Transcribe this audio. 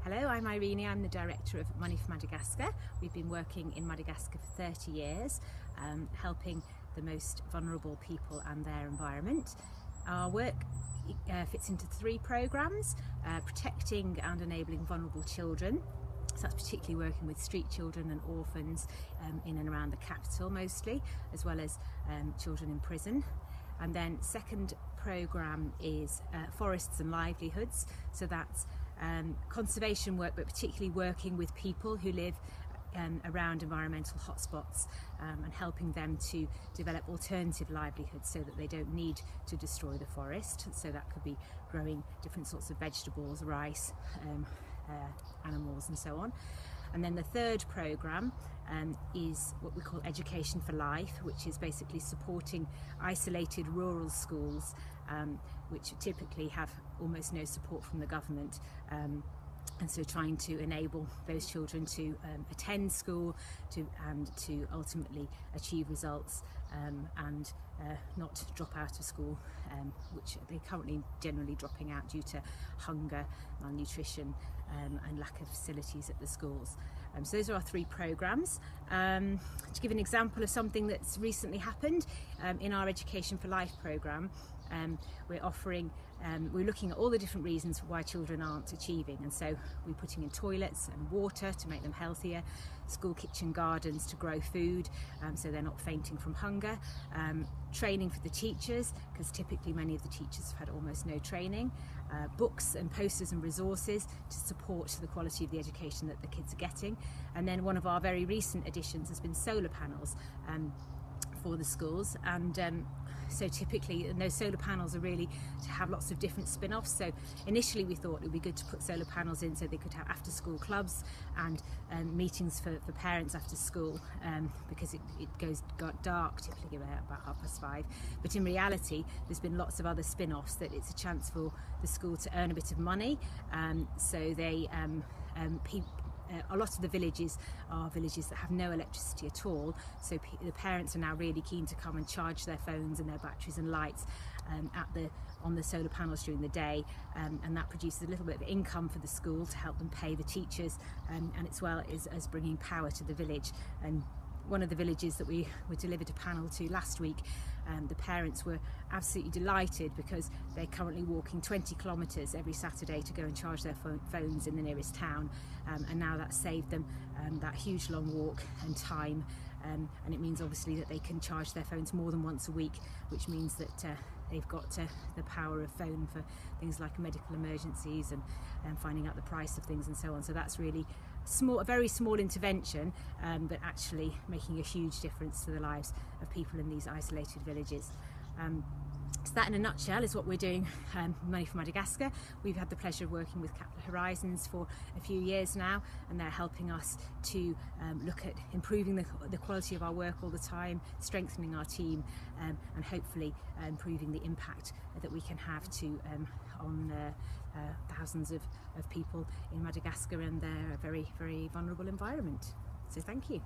Hello, I'm Irenee. I'm the director of Money for Madagascar. We've been working in Madagascar for 30 years, helping the most vulnerable people and their environment. Our work fits into 3 programmes, protecting and enabling vulnerable children. So that's particularly working with street children and orphans in and around the capital mostly, as well as children in prison. And then second programme is forests and livelihoods. So that's conservation work, but particularly working with people who live around environmental hotspots and helping them to develop alternative livelihoods so that they don't need to destroy the forest. So that could be growing different sorts of vegetables, rice, animals and so on. And then the third programme is what we call Education for Life, which is basically supporting isolated rural schools which typically have almost no support from the government, and so trying to enable those children to attend school and to ultimately achieve results and not drop out of school, which they're currently generally dropping out due to hunger, malnutrition and lack of facilities at the schools. So those are our 3 programmes. To give an example of something that's recently happened, in our Education for Life programme, we're looking at all the different reasons why children aren't achieving, and so we're putting in toilets and water to make them healthier, school kitchen gardens to grow food so they're not fainting from hunger, training for the teachers, because typically many of the teachers have had almost no training, books and posters and resources to support the quality of the education that the kids are getting. And then one of our very recent additions has been solar panels for the schools, and so typically those solar panels are really to have lots of different spin-offs. So initially we thought it would be good to put solar panels in so they could have after-school clubs and meetings for parents after school, because it got dark typically about 5:30. But in reality there's been lots of other spin-offs that it's a chance for the school to earn a bit of money. So they a lot of the villages are villages that have no electricity at all, so the parents are now really keen to come and charge their phones and their batteries and lights on the solar panels during the day, and that produces a little bit of income for the school to help them pay the teachers, and as well as bringing power to the village. And one of the villages that we were delivered a panel to last week, the parents were absolutely delighted because they're currently walking 20 kilometres every Saturday to go and charge their phones in the nearest town, and now that's saved them that huge long walk and time, and it means obviously that they can charge their phones more than once a week, which means that they've got the power of phone for things like medical emergencies and finding out the price of things and so on. So that's really a very small intervention, but actually making a huge difference to the lives of people in these isolated villages. So that in a nutshell is what we're doing, Money for Madagascar. We've had the pleasure of working with Capital Horizons for a few years now, and they're helping us to look at improving the quality of our work all the time, strengthening our team, and hopefully improving the impact that we can have on thousands of people in Madagascar and their very, very vulnerable environment. So thank you.